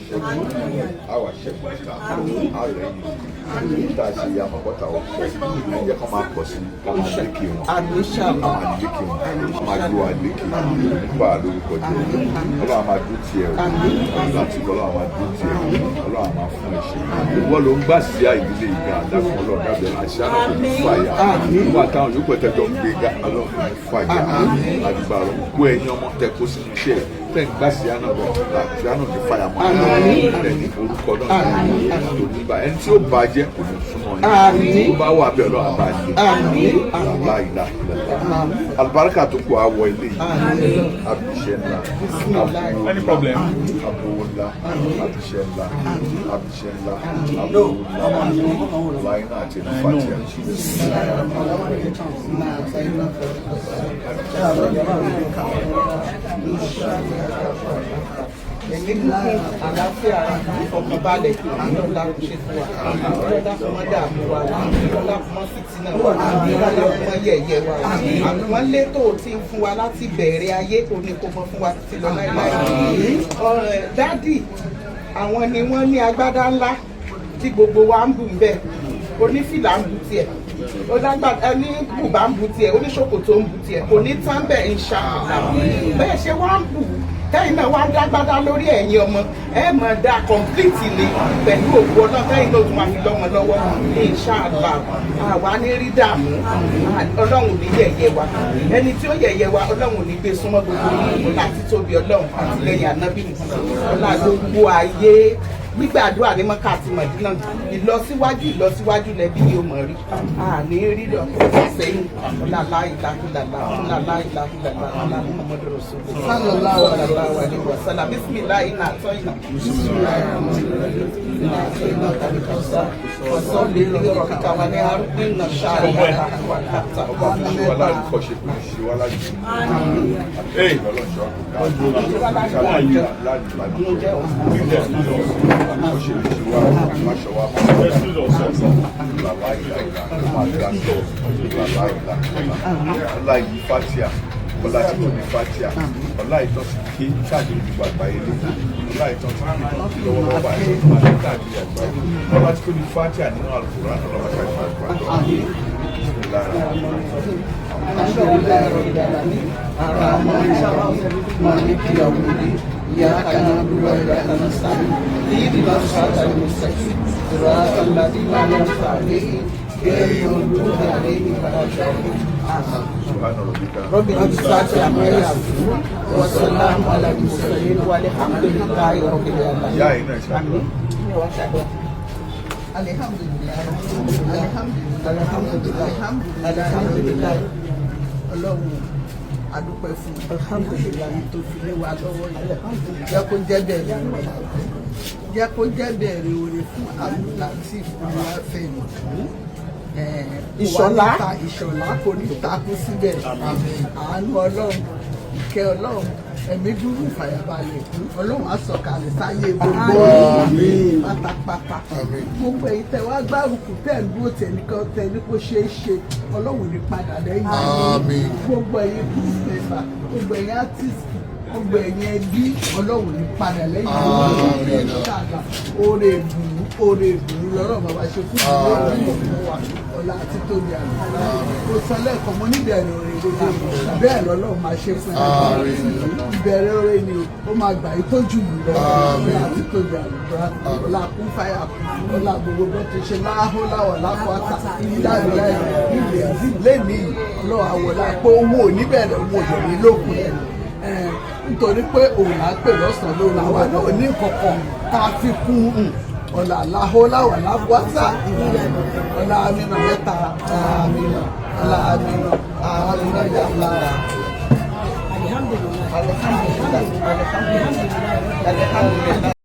Our shepherd, our reign, that's the Yamabota of the command person, come and lick you, and we shall lick you, my do I lick you, Badu, allow my duty, that's allow my duty, allow my flesh. Well, Lumbasia, I believe that follow that I shall fire. What town you put a dog bigger along fire, Adebayo, where your Montecos in share. Thank Bastiano, Piano, the fireman, and the old cordon, and so budget for Bawa Bello, like that. Albarca took our way, Abishenda, any problem? Abula, Abishenda, Abishenda, line out in àlàáfíà ìfọ̀kànbalẹ̀ ìlọ́lá ṣe fún wa ìlọ́lá fún wọn dààmú wa ìlọ́lá fún wọn fìtínà wa ìlọ́lá fún wọn yẹ̀yẹ́ wa àwọn létò tí ń fún wa láti bẹ̀rẹ̀ ayé òní kò mọ fún wa títí lọ láìláì. Dádì àwọn ni wọ́n ní agbádá ńlá tí gbogbo wa ń bù ń bẹ̀ onífìlà ń bù tiẹ̀ olágbàdá ní bùbá ń bù tiẹ̀ oníṣòkòtò ń bù tiẹ̀ kò ní tán bẹ́ẹ̀ ń ṣàkóso bẹ́ẹ̀ ṣe wá ń bù tẹ́yìn náà wá dágbádá lórí ẹ̀yin ọmọ ẹ mọ̀ dá completely pẹ̀lú òkú ọlọ́run tẹ́yìn náà tún máa fi lọ́mọ lọ́wọ́ ní ìṣáàlà àwa ní rí dààmú ọlọ́run ò ní yẹ̀yẹ́ wa ẹni tí ó yẹ̀yẹ́ wa ọlọ́run ò ní gbé súnmọ́ gbogbo yìí láti tóbi ọlọ́run àti lẹ́yìn ànábì ọlá gbogbo ayé gbígbàdúrà ní Mọ́kà àti Mọ̀dínà ìlọsíwájú lẹ́bí yóò mọ̀ rí àní rí lọ sẹ́yìn ọ̀làlá ìlàkìlàlá ọ̀làlá ìlàkìlàlá ọ̀là Muhammadu Rasulullah sallallahu alaihi wasallam bismillah iná àtọ́ iná ọ̀sán lè rí ọ̀rọ̀ kíkà wà ní arúgbó iná ṣáà ọlá tí kò ní fatia ọlá ìtọ́ ti ké káàkiri gbogbo àgbáyé lé ọlá ìtọ́ ti ké lọ́wọ́lọ́wọ́ báyìí máa ní káàkiri àgbáyé ọlá tí kò ní fatia nínú àlùkùrá ọlọ́wọ́ káàkiri àgbáyé. إياك نعبد وإياك نستعين اهدنا الصراط المستقيم صراط الذين أنعمت عليهم غير المغضوب عليهم ولا الضالين رب العزة عما يصفون والسلام على المرسلين والحمد لله رب العالمين. الحمد لله الحمد لله Ọlọ́run adúpẹ́ fún alhamdulilayi tó fi lé wa lọ́wọ́ yìí jẹ́ kó jẹ́ bẹ̀rẹ̀ oore fún Abdulateef Femi ìṣọ̀lá kò ní takú síbẹ̀ àánú Ọlọ́run ìkẹ́ Ọlọ́run ẹ̀mí dúró ìfàyàbalẹ̀ Ọlọ́run á sọ̀kalẹ̀ sáyé gbogbo pátápátá gbogbo èyí tẹ wá gbárùkù tẹ̀ ń dúró tẹnìkan tẹni kó ṣeé ṣe Ọlọ́run ní padà lẹ́yìn gbogbo èyí kùsùlẹ̀fà gbogbo èyí átìsì gbogbo èyí ẹbí Ọlọ́run ní padà lẹ́yìn ìṣàlà oore ìbùrú lọ́rọ̀ bàbá ṣe fún ìlú wa ọ̀la àti tóbi àná mo sọ lẹ́ẹ̀kan mo níbẹ̀rẹ̀ oore gbogbo bẹ́ẹ̀ lọ́lọ́run máa ṣe fún ìbẹ̀rẹ̀ oore ni ó máa gbà yí tó jù mí lọ ọ̀la àti tóbi àná ọ̀la kún fáyà ọ̀la gbogbo bó ti ṣe láhó láwọ̀ lápò àtà dáàbò láì nílé lẹ́nìí ọlọ́wọ́ àwọ̀lá pé owó oníbẹ̀rẹ̀ owó òyìnbí lókun nítorí pé òun á pè lọ́sàn-án lóru àwa náà ní kọ̀ọ̀kan tá a fi kún ọ̀là aláhóláwà lábúwátà ọ̀là àmìnà mẹ́ta àmìnà ọ̀là àmìnà yàrá. Alhamdulillah.